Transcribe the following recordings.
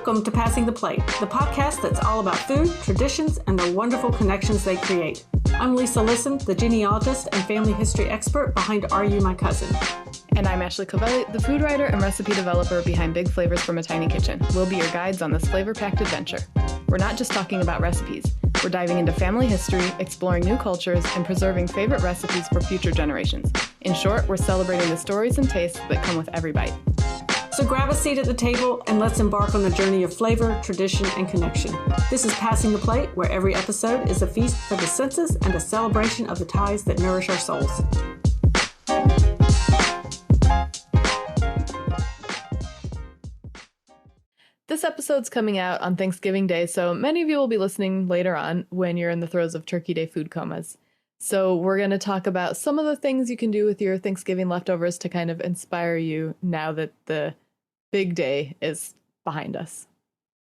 Welcome to Passing the Plate, the podcast that's all about food, traditions, and the wonderful connections they create. I'm Lisa Lisson, the genealogist and family history expert behind Are You My Cousin? And I'm Ashley Covelli, the food writer and recipe developer behind Big Flavors from a Tiny Kitchen. We'll be your guides on this flavor-packed adventure. We're not just talking about recipes. We're diving into family history, exploring new cultures, and preserving favorite recipes for future generations. In short, we're celebrating the stories and tastes that come with every bite. So grab a seat at the table and let's embark on a journey of flavor, tradition, and connection. This is Passing the Plate, where every episode is a feast for the senses and a celebration of the ties that nourish our souls. This episode's coming out on Thanksgiving Day, so many of you will be listening later on when you're in the throes of Turkey Day food comas. So we're going to talk about some of the things you can do with your Thanksgiving leftovers to kind of inspire you now that the big day is behind us.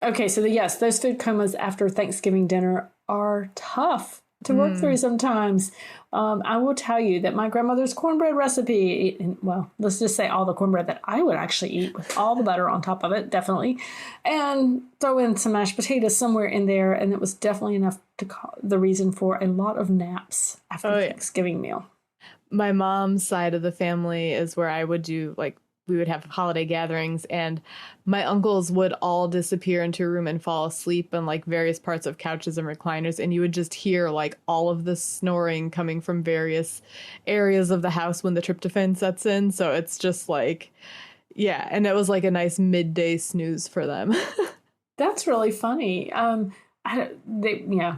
Okay, so yes, those food comas after Thanksgiving dinner are tough to work through sometimes. I will tell you that my grandmother's cornbread recipe, well, let's just say all the cornbread that I would actually eat with all the butter on top of it, definitely, and throw in some mashed potatoes somewhere in there, and it was definitely enough to call the reason for a lot of naps after the Thanksgiving meal. My mom's side of the family is where I would do, we would have holiday gatherings, and my uncles would all disappear into a room and fall asleep in various parts of couches and recliners, and you would just hear all of the snoring coming from various areas of the house when the tryptophan sets in. So it's just and it was a nice midday snooze for them. That's really funny.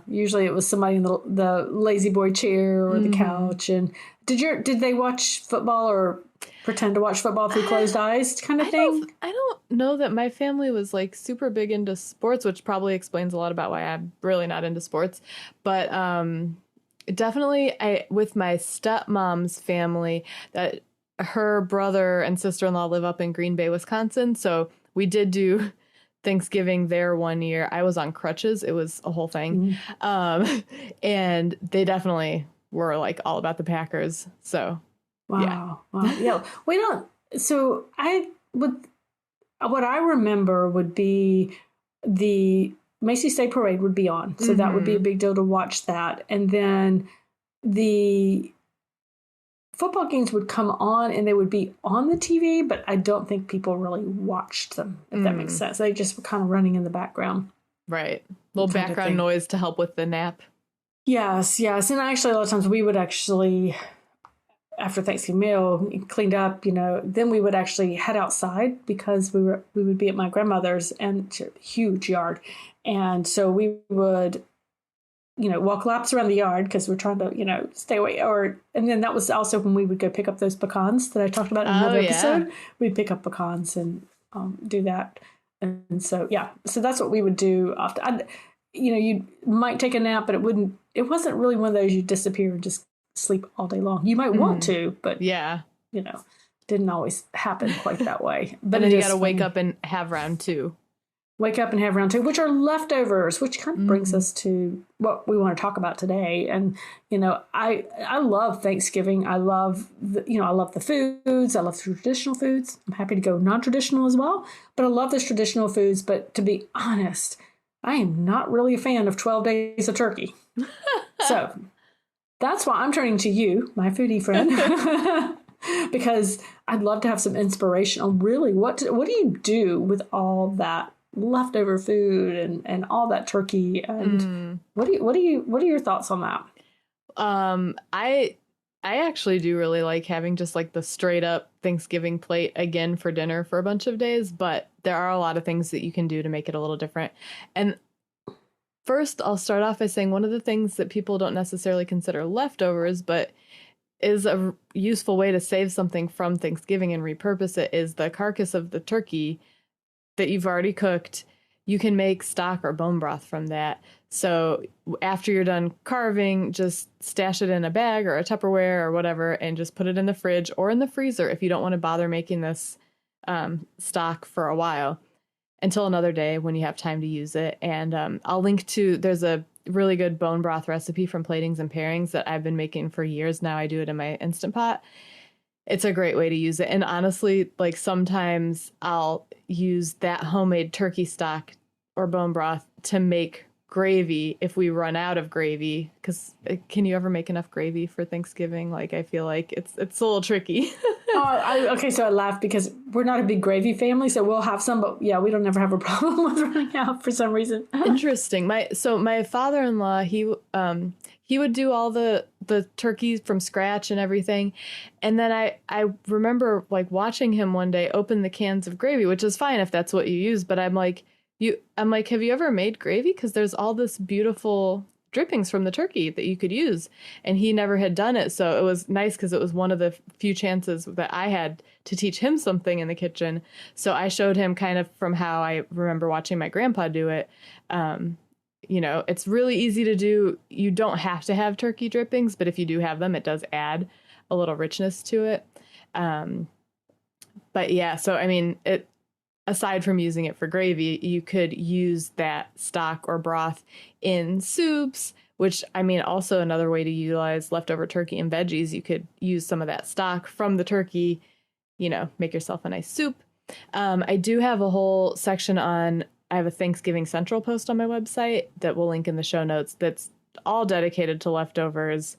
Usually it was somebody in the lazy boy chair or the couch. And did they watch football or pretend to watch football through closed eyes kind of thing? I don't know that my family was super big into sports, which probably explains a lot about why I'm really not into sports. But definitely with my stepmom's family, that her brother and sister-in-law live up in Green Bay, Wisconsin. So we did do Thanksgiving there one year. I was on crutches. It was a whole thing. And they definitely were all about the Packers. So Wow. Yeah. We don't. So what I remember would be the Macy's Day Parade would be on. So that would be a big deal to watch that. And then the football games would come on and they would be on the TV, but I don't think people really watched them, if that makes sense. They just were kind of running in the background. Right. Little background noise to help with the nap. Yes. And actually, a lot of times we would actually, after Thanksgiving meal, cleaned up, then we would actually head outside because we would be at my grandmother's, and it's a huge yard. And so we would, walk laps around the yard because we're trying to, stay away. And then that was also when we would go pick up those pecans that I talked about in another episode. We'd pick up pecans and do that. And so, so that's what we would do often. You might take a nap, but it wasn't really one of those you disappear and just sleep all day long. You might want to, but didn't always happen quite that way. But and then you got to wake up and have round two. Which are leftovers, which kind of brings us to what we want to talk about today. And I love Thanksgiving. I love the foods. I love the traditional foods. I'm happy to go non-traditional as well, but I love those traditional foods. But to be honest, I am not really a fan of 12 days of turkey. So that's why I'm turning to you, my foodie friend, because I'd love to have some inspiration on really what do you do with all that leftover food and all that turkey, and what are your thoughts on that? I actually do really like having just the straight up Thanksgiving plate again for dinner for a bunch of days, but there are a lot of things that you can do to make it a little different. And first, I'll start off by saying one of the things that people don't necessarily consider leftovers, but is a useful way to save something from Thanksgiving and repurpose it, is the carcass of the turkey that you've already cooked. You can make stock or bone broth from that. So after you're done carving, just stash it in a bag or a Tupperware or whatever, and just put it in the fridge or in the freezer if you don't want to bother making this stock for a while, until another day when you have time to use it. And I'll link to, there's a really good bone broth recipe from Platings and Pairings that I've been making for years now. I do it in my Instant Pot. It's a great way to use it. And honestly, like sometimes I'll use that homemade turkey stock or bone broth to make gravy if we run out of gravy. Because can you ever make enough gravy for Thanksgiving? Like I feel like it's a little tricky. Okay, so I laugh because we're not a big gravy family, so we'll have some, but yeah, we don't ever have a problem with running out for some reason. Interesting. My father-in-law, he would do all the turkeys from scratch and everything. And then I remember like watching him one day open the cans of gravy, which is fine if that's what you use, but I'm like, have you ever made gravy? Because there's all this beautiful drippings from the turkey that you could use. And he never had done it. So it was nice because it was one of the few chances that I had to teach him something in the kitchen. So I showed him kind of from how I remember watching my grandpa do it. You know, it's really easy to do. You don't have to have turkey drippings, but if you do have them, it does add a little richness to it. But yeah, so I mean, aside from using it for gravy, you could use that stock or broth in soups, which I mean, also another way to utilize leftover turkey and veggies. You could use some of that stock from the turkey, you know, make yourself a nice soup. I do have a whole section I have a Thanksgiving Central post on my website that we'll link in the show notes that's all dedicated to leftovers.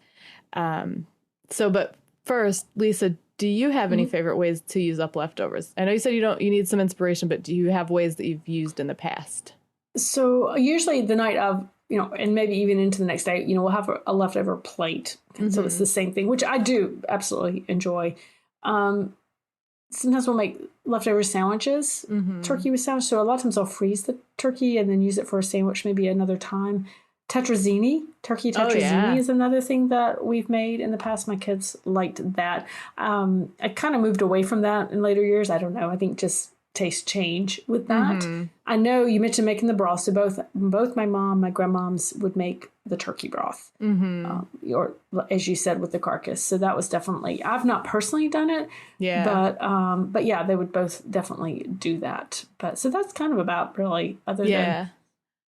But first, Lisa, do you have any favorite ways to use up leftovers? I know you said you need some inspiration, but do you have ways that you've used in the past? So usually the night of, and maybe even into the next day, we'll have a leftover plate. So it's the same thing, which I do absolutely enjoy. Sometimes we'll make leftover sandwiches, turkey with sandwich. So a lot of times I'll freeze the turkey and then use it for a sandwich maybe another time. Turkey tetrazzini is another thing that we've made in the past. My kids liked that. I kind of moved away from that in later years. I don't know. I think just taste change with that. I know you mentioned making the broth. So both my mom, my grandmoms would make the turkey broth, or as you said, with the carcass. So that was definitely, I've not personally done it, but yeah, they would both definitely do that. But so that's kind of about really other than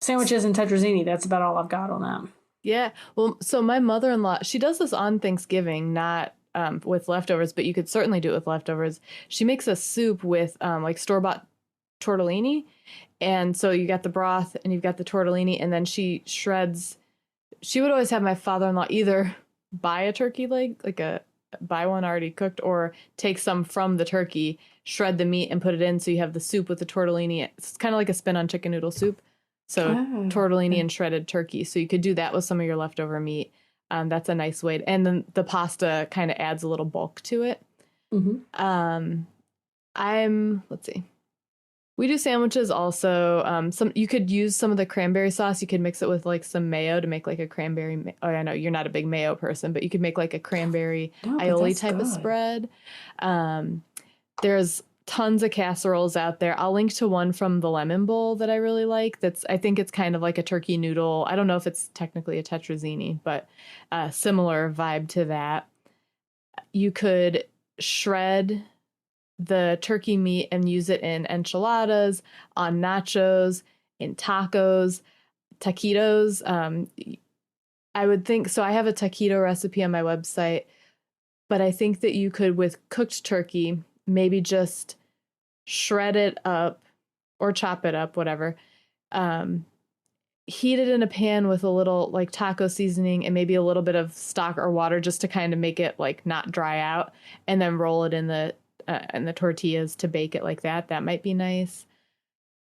sandwiches and tetrazzini. That's about all I've got on that. Yeah. Well, so my mother-in-law, she does this on Thanksgiving, not with leftovers, but you could certainly do it with leftovers. She makes a soup with like store-bought tortellini. And so you got the broth and you've got the tortellini, and then she would always have my father-in-law either buy a turkey leg, buy one already cooked, or take some from the turkey, shred the meat and put it in. So you have the soup with the tortellini. It's kind of like a spin on chicken noodle soup. So tortellini and shredded turkey. So you could do that with some of your leftover meat. That's a nice way. And then the pasta kind of adds a little bulk to it. Let's see. We do sandwiches also. You could use some of the cranberry sauce. You could mix it with like some mayo to make like a cranberry. I know you're not a big mayo person, but you could make like a cranberry aioli type of spread. There's tons of casseroles out there. I'll link to one from the Lemon Bowl that I really like. I think it's kind of like a turkey noodle. I don't know if it's technically a tetrazzini, but a similar vibe to that. You could shred the turkey meat and use it in enchiladas, on nachos, in tacos, taquitos. I would think, so I have a taquito recipe on my website, but I think that you could, with cooked turkey, maybe just shred it up or chop it up, whatever. Heat it in a pan with a little like taco seasoning and maybe a little bit of stock or water just to kind of make it like not dry out, and then roll it in the tortillas to bake it like that. That might be nice.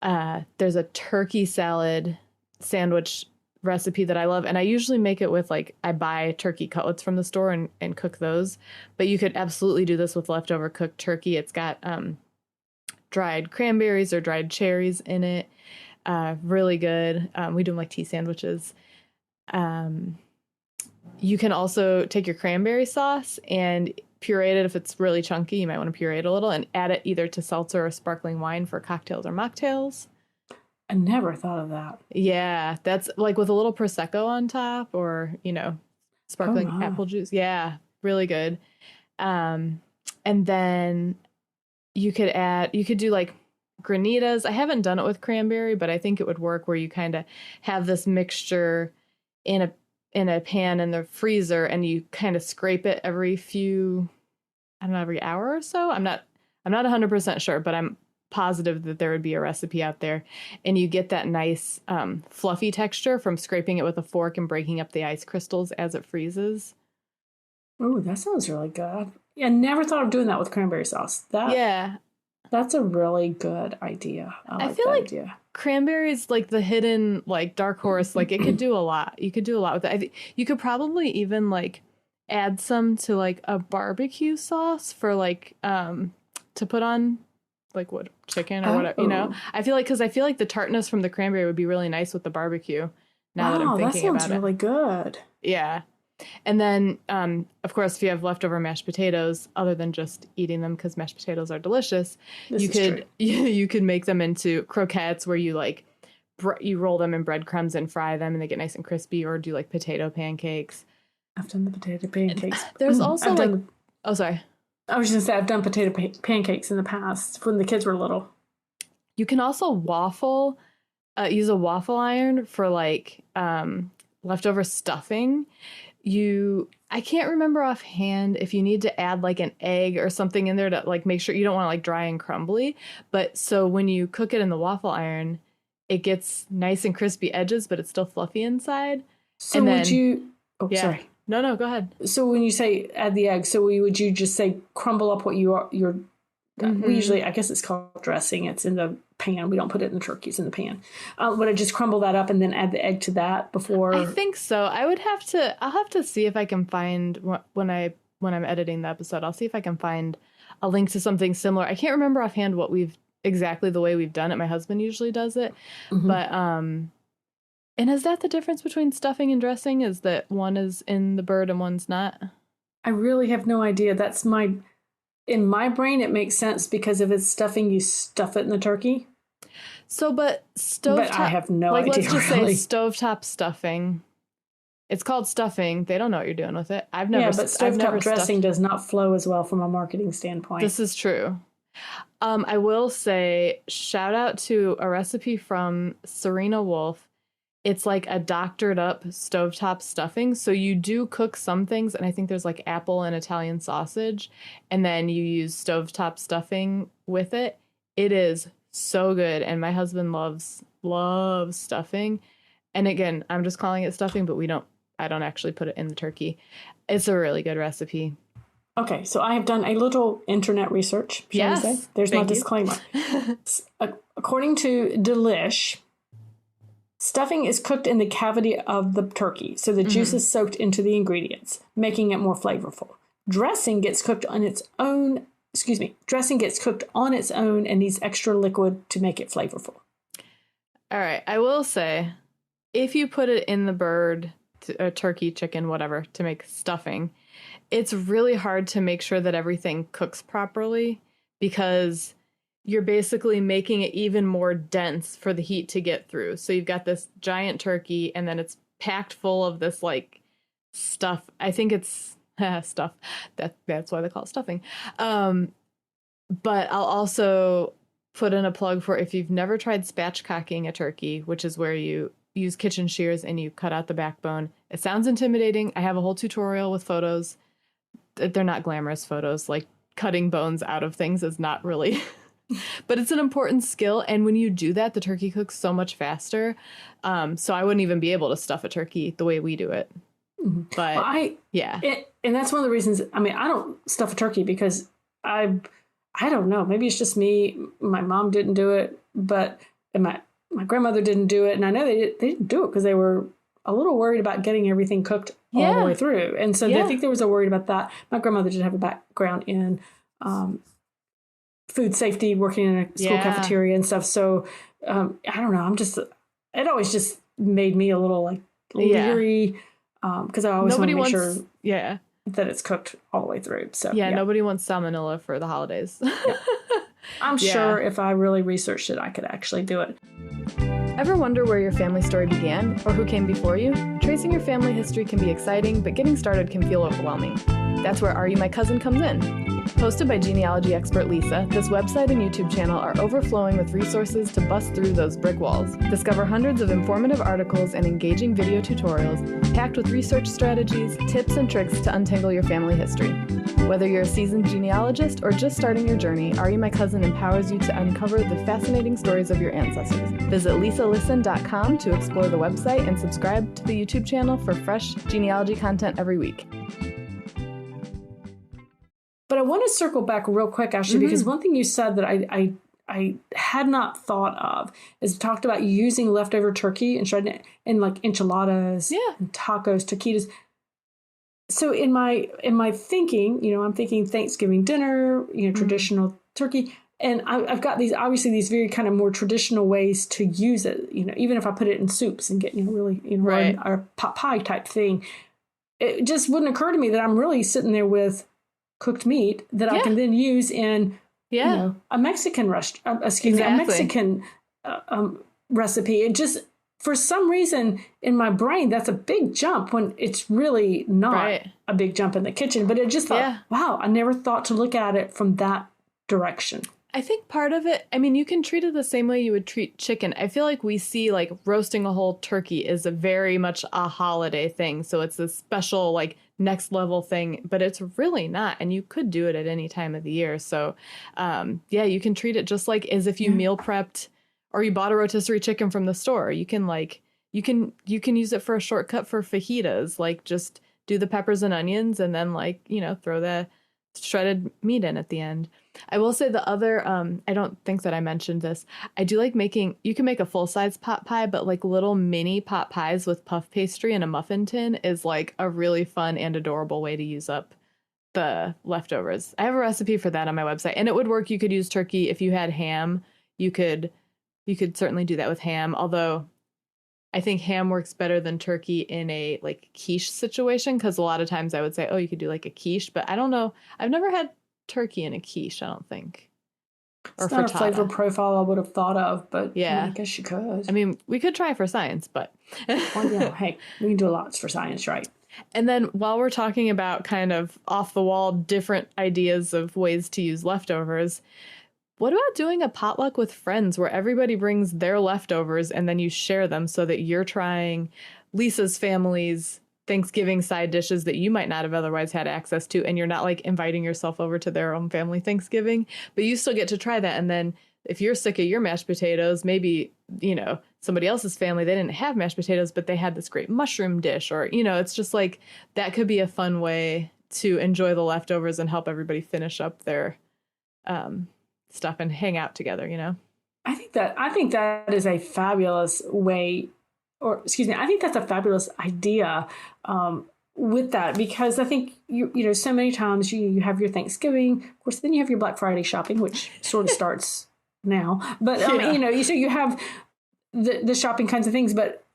There's a turkey salad sandwich recipe that I love, and I usually make it with I buy turkey cutlets from the store and cook those, but you could absolutely do this with leftover cooked turkey. It's got dried cranberries or dried cherries in it. Really good. We do them like tea sandwiches. You can also take your cranberry sauce and puree it. If it's really chunky, you might want to puree it a little and add it either to seltzer or sparkling wine for cocktails or mocktails. I never thought of that. Yeah, that's like with a little Prosecco on top, or, sparkling apple juice. Yeah, really good. And then you could do like granitas. I haven't done it with cranberry, but I think it would work, where you kind of have this mixture in a pan in the freezer and you kind of scrape it every few, I don't know, every hour or so. I'm not 100% sure, but I'm positive that there would be a recipe out there. And you get that nice fluffy texture from scraping it with a fork and breaking up the ice crystals as it freezes. Oh, that sounds really good. I never thought of doing that with cranberry sauce. That's a really good idea. I like feel that like idea. Cranberries, like the hidden, like dark horse, like it could do a lot. You could do a lot with it. I think you could probably even like add some to like a barbecue sauce for like to put on like what, chicken or whatever, you know. I feel like the tartness from the cranberry would be really nice with the barbecue. Now that I'm thinking about it, that sounds really good. Yeah. And then, of course, if you have leftover mashed potatoes, other than just eating them because mashed potatoes are delicious, you could make them into croquettes where you like you roll them in breadcrumbs and fry them and they get nice and crispy, or do like potato pancakes. I've done the potato pancakes. There's also oh, sorry. I was just gonna say I've done potato pancakes in the past when the kids were little. You can also use a waffle iron for like leftover stuffing. I can't remember offhand if you need to add like an egg or something in there to like make sure you don't want to like dry and crumbly. But so when you cook it in the waffle iron, it gets nice and crispy edges, but it's still fluffy inside. So and would you? Oh, yeah. Sorry. No, go ahead. So when you say add the egg, would you just say crumble up what you're? We usually, I guess it's called dressing. It's in the pan. We don't put it in the turkey. It's in the pan. Would I just crumble that up and then add the egg to that before? I think so. I'll have to see if I can find when I'm editing the episode. I'll see if I can find a link to something similar. I can't remember offhand exactly the way we've done it. My husband usually does it, but and is that the difference between stuffing and dressing? Is that one is in the bird and one's not? I really have no idea. In my brain, it makes sense because if it's stuffing, you stuff it in the turkey. So, but I have no idea. Let's just say stovetop stuffing. It's called stuffing. They don't know what you're doing with it. But stovetop dressing does not flow as well from a marketing standpoint. This is true. I will say, shout out to a recipe from Serena Wolf. It's like a doctored up stovetop stuffing. So you do cook some things, and I think there's like apple and Italian sausage, and then you use stovetop stuffing with it. It is so good, and my husband loves stuffing. And again, I'm just calling it stuffing, but I don't actually put it in the turkey. It's a really good recipe. Okay, so I have done a little internet research. Yes, there's my disclaimer. According to Delish, stuffing is cooked in the cavity of the turkey, so the juice is soaked into the ingredients, making it more flavorful. Dressing gets cooked on its own and needs extra liquid to make it flavorful. All right, I will say, if you put it in the bird, turkey, chicken, whatever, to make stuffing, it's really hard to make sure that everything cooks properly because you're basically making it even more dense for the heat to get through. So you've got this giant turkey and then it's packed full of this like stuff. I think it's stuff. That's why they call it stuffing. But I'll also put in a plug for if you've never tried spatchcocking a turkey, which is where you use kitchen shears and you cut out the backbone. It sounds intimidating. I have a whole tutorial with photos. They're not glamorous photos. Like cutting bones out of things is not really... But it's an important skill, and when you do that, the turkey cooks so much faster. So I wouldn't even be able to stuff a turkey the way we do it. But and that's one of the reasons. I mean, I don't stuff a turkey because I don't know. Maybe it's just me. My mom didn't do it, but my grandmother didn't do it, and I know they didn't do it because they were a little worried about getting everything cooked all the way through, and so I think there was a worry about that. My grandmother did have a background in food safety, working in a school cafeteria and stuff. So I don't know. It always just made me a little like leery because I always want to make sure that it's cooked all the way through. So nobody wants salmonella for the holidays. I'm sure if I really researched it, I could actually do it. Ever wonder where your family story began or who came before you? Tracing your family history can be exciting, but getting started can feel overwhelming. That's where Are You My Cousin comes in. Hosted by genealogy expert Lisa, this website and YouTube channel are overflowing with resources to bust through those brick walls. Discover hundreds of informative articles and engaging video tutorials packed with research strategies, tips, and tricks to untangle your family history. Whether you're a seasoned genealogist or just starting your journey, Are You My Cousin empowers you to uncover the fascinating stories of your ancestors. Visit lisalisten.com to explore the website and subscribe to the YouTube channel for fresh genealogy content every week. But I want to circle back real quick, Ashley, because one thing you said that I had not thought of is talked about using leftover turkey and shredding it in like enchiladas, and tacos, taquitos. So in my thinking, I'm thinking Thanksgiving dinner, traditional turkey, and I've got these very kind of more traditional ways to use it. Even if I put it in soups and get really right. or pot pie type thing, it just wouldn't occur to me that I'm really sitting there with cooked meat that I can then use in a Mexican a Mexican recipe. It just, for some reason in my brain, that's a big jump when it's really not a big jump in the kitchen. But it just thought, wow, I never thought to look at it from that direction. I think part of it, you can treat it the same way you would treat chicken. I feel like we see like roasting a whole turkey is a very much a holiday thing. So it's a special like next level thing, but it's really not. And you could do it at any time of the year. So you can treat it just like as if you meal prepped or you bought a rotisserie chicken from the store. You can you can use it for a shortcut for fajitas, like just do the peppers and onions and then throw the shredded meat in at the end. I will say the other, I don't think that I mentioned this. I do like you can make a full-size pot pie, but like little mini pot pies with puff pastry and a muffin tin is like a really fun and adorable way to use up the leftovers. I have a recipe for that on my website, and it would work. You could use turkey. If you had ham, you could certainly do that with ham, although I think ham works better than turkey in a like quiche situation, because a lot of times I would say, oh, you could do like a quiche, but I don't know. I've never had turkey in a quiche, I don't think. Or it's not frittata. A flavor profile I would have thought of, but I guess you could. We could try for science, but hey, we can do lots for science, right? And then while we're talking about kind of off the wall different ideas of ways to use leftovers, what about doing a potluck with friends where everybody brings their leftovers and then you share them so that you're trying Lisa's family's Thanksgiving side dishes that you might not have otherwise had access to, and you're not like inviting yourself over to their own family Thanksgiving, but you still get to try that. And then if you're sick of your mashed potatoes, maybe, somebody else's family, they didn't have mashed potatoes, but they had this great mushroom dish, or, it's just like that could be a fun way to enjoy the leftovers and help everybody finish up their stuff and hang out together, I think that is a fabulous way, I think that's a fabulous idea with that, because I think so many times you have your Thanksgiving, of course, then you have your Black Friday shopping, which sort of starts now, but so you have the shopping kinds of things, but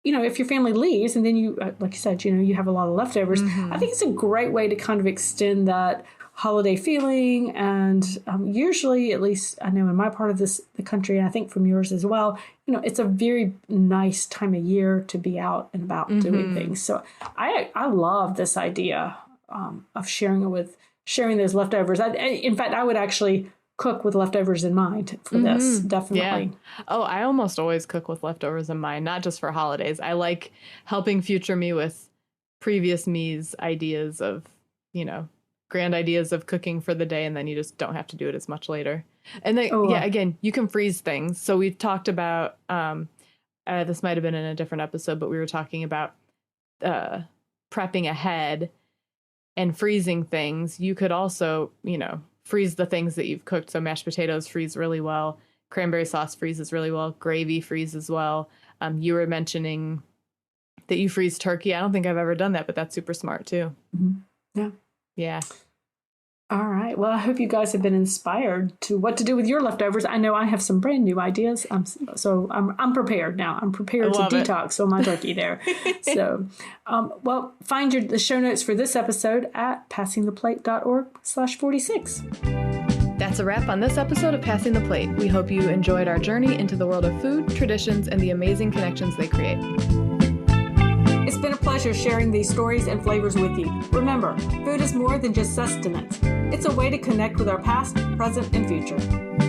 if your family leaves and then you, like you said, you have a lot of leftovers, I think it's a great way to kind of extend that holiday feeling. And usually, at least I know in my part of the country, and I think from yours as well, it's a very nice time of year to be out and about doing things. So I love this idea of sharing those leftovers. In fact, I would actually cook with leftovers in mind for this, definitely. Yeah. Oh, I almost always cook with leftovers in mind, not just for holidays. I like helping future me with previous me's ideas of, grand ideas of cooking for the day, and then you just don't have to do it as much later. And then, again, you can freeze things. So we've talked about, this might have been in a different episode, but we were talking about prepping ahead and freezing things. You could also, freeze the things that you've cooked. So mashed potatoes freeze really well. Cranberry sauce freezes really well. Gravy freezes well. You were mentioning that you freeze turkey. I don't think I've ever done that, but that's super smart too. Yeah. Yeah. All right. Well, I hope you guys have been inspired to what to do with your leftovers. I know I have some brand new ideas. I'm prepared now. I'm prepared to detox on my turkey there. So, find the show notes for this episode at passingtheplate.org/46. That's a wrap on this episode of Passing the Plate. We hope you enjoyed our journey into the world of food, traditions, and the amazing connections they create. It's been a pleasure sharing these stories and flavors with you. Remember, food is more than just sustenance. It's a way to connect with our past, present, and future.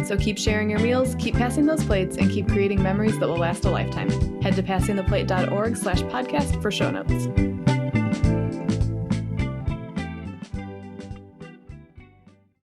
So keep sharing your meals, keep passing those plates, and keep creating memories that will last a lifetime. Head to passingtheplate.org/podcast for show notes.